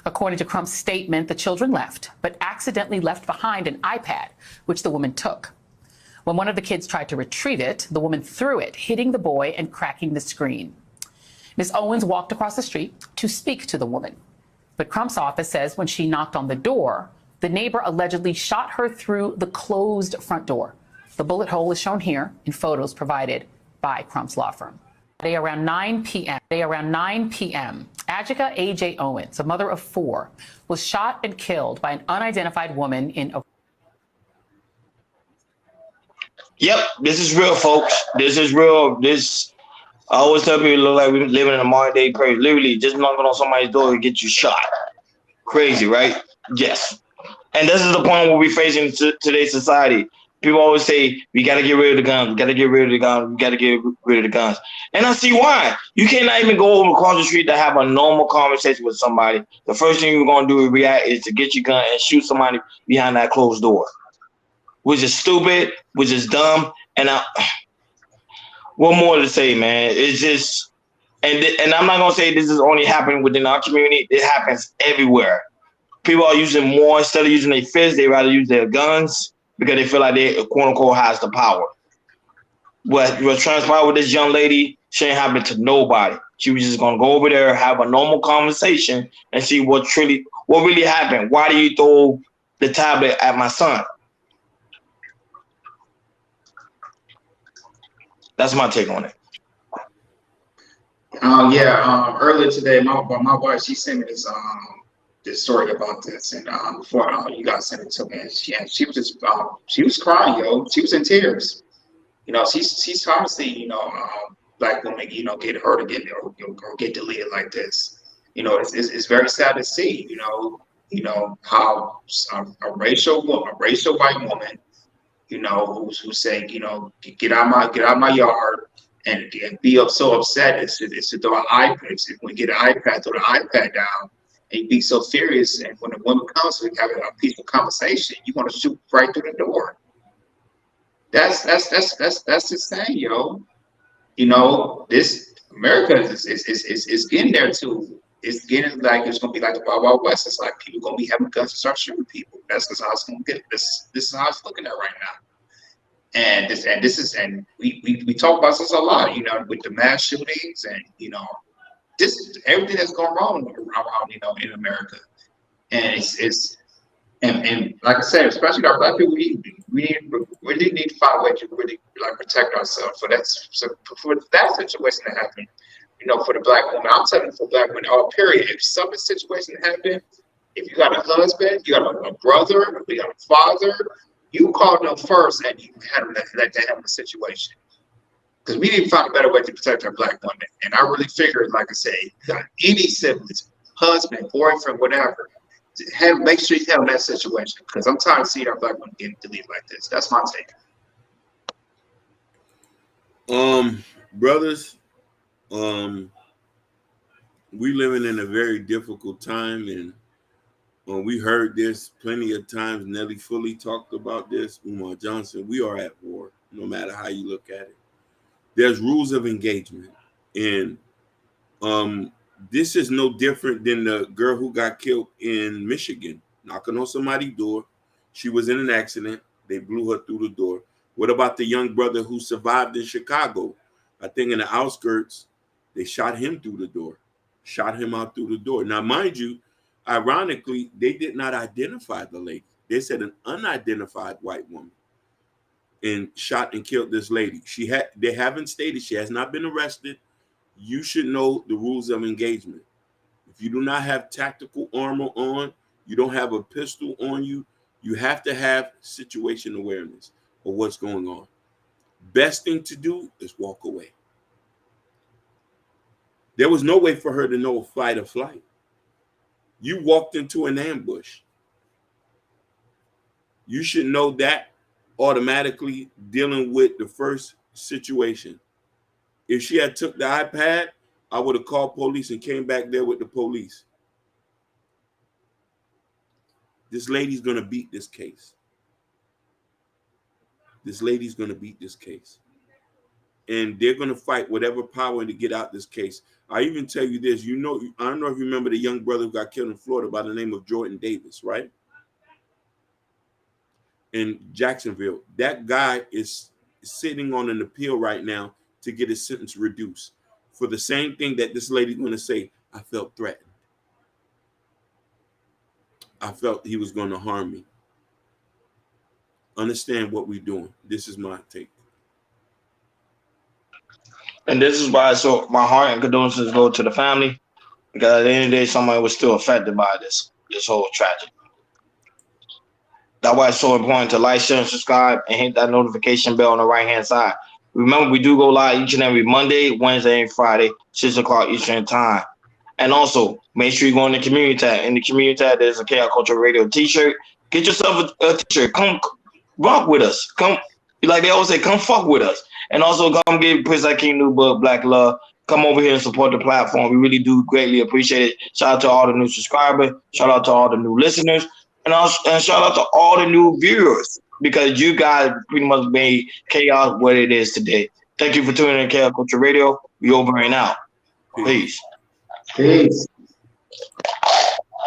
According to Crump's statement, the children left, but accidentally left behind an iPad, which the woman took. When one of the kids tried to retrieve it, the woman threw it, hitting the boy and cracking the screen. Ms. Owens walked across the street to speak to the woman. But Crump's office says when she knocked on the door, the neighbor allegedly shot her through the closed front door. The bullet hole is shown here in photos provided by Crump's law firm. Today around 9 p.m., Ajika A.J. Owens, a mother of 4, was shot and killed by an unidentified woman in a... Yep, this is real, folks. This is real. I always tell people, look like we're living in a modern day period. Literally, just knocking on somebody's door to get you shot. Crazy, right? Yes. And this is the point where we're facing today's society. People always say, we got to get rid of the guns. We got to get rid of the guns. We got to get rid of the guns. And I see why. You cannot even go over across the street to have a normal conversation with somebody. The first thing you're going to do is react is to get your gun and shoot somebody behind that closed door, which is stupid, which is dumb. And what more to say, man? It's just, and I'm not going to say this is only happening within our community. It happens everywhere. People are using more, instead of using their fists, they rather use their guns because they feel like they, quote unquote, has the power. What transpired with this young lady shouldn't happen to nobody. She was just gonna go over there, have a normal conversation, and see what really happened. Why do you throw the tablet at my son? That's my take on it. Earlier today, my wife, she sent me this story about this, and before you guys sent it to me, and she was just she was crying, yo. She was in tears. You know, she's trying to see, black women, get hurt or get deleted like this. You know, it's very sad to see. How a racial white woman, who's saying, get out my yard, and be so upset. It's to throw an iPad. When you get an iPad, throw the iPad down. And you be so furious, and when a woman comes to have a peaceful conversation, you want to shoot right through the door. That's insane, yo. This America is getting there too. It's getting like it's gonna be like the Wild Wild West. It's like people gonna be having guns and start shooting people. That's how it's gonna get. This is how it's looking at right now. And we talk about this a lot, with the mass shootings and this everything that's going wrong around in America, and it's like I said, especially our black people, we really need to find a way to really like protect ourselves for that situation to happen. For the black woman, I'm telling you, for black women, period. If some situation happen, if you got a husband, you got a brother, you got a father, you call them first and you handle the situation. Because we need to find a better way to protect our black women. And I really figured, like I say, any siblings, husband, boyfriend, whatever, make sure you handle that situation. Because I'm tired of seeing our black women getting deleted like this. That's my take. Brothers, we living in a very difficult time, and we heard this plenty of times. Nelly Fully talked about this. Umar Johnson. We are at war, no matter how you look at it. There's rules of engagement, and this is no different than the girl who got killed in Michigan, knocking on somebody's door. She was in an accident. They blew her through the door. What about the young brother who survived in Chicago? I think in the outskirts, they shot him through the door, shot him out through the door. Now, mind you, ironically, they did not identify the lady. They said an unidentified white woman and shot and killed this lady. They haven't stated, she has not been arrested. You should know the rules of engagement. If you do not have tactical armor on, you don't have a pistol on you, you have to have situation awareness of what's going on. Best thing to do is walk away. There was no way for her to know fight or flight. You walked into an ambush. You should know that automatically dealing with the first situation. If she had took the iPad, I would have called police and came back there with the police. This lady's going to beat this case. This lady's going to beat this case. and they're going to fight whatever power to get out this case. I even tell you this, I don't know if you remember the young brother who got killed in Florida by the name of Jordan Davis, right? In Jacksonville. That guy is sitting on an appeal right now to get his sentence reduced for the same thing that this lady's going to say. I felt threatened. I felt he was going to harm me. Understand what we're doing. This is my take. And this is why, so my heart and condolences go to the family, because at the end of the day, somebody was still affected by this whole tragedy. That's why it's so important to like, share, and subscribe, and hit that notification bell on the right-hand side. Remember, we do go live each and every Monday, Wednesday, and Friday, 6 o'clock Eastern time. And also, make sure you go in the community tab. In the community tab, there's a Chaos Culture Radio t-shirt. Get yourself a t-shirt. Come rock with us. Come, like they always say, come fuck with us. And also, come get Prince King new book, Black Love. Come over here and support the platform. We really do greatly appreciate it. Shout out to all the new subscribers. Shout out to all the new listeners. And shout out to all the new viewers, because you guys pretty much made Chaos what it is today. Thank you for tuning in to Chaos Culture Radio. We over and out. Peace. Peace.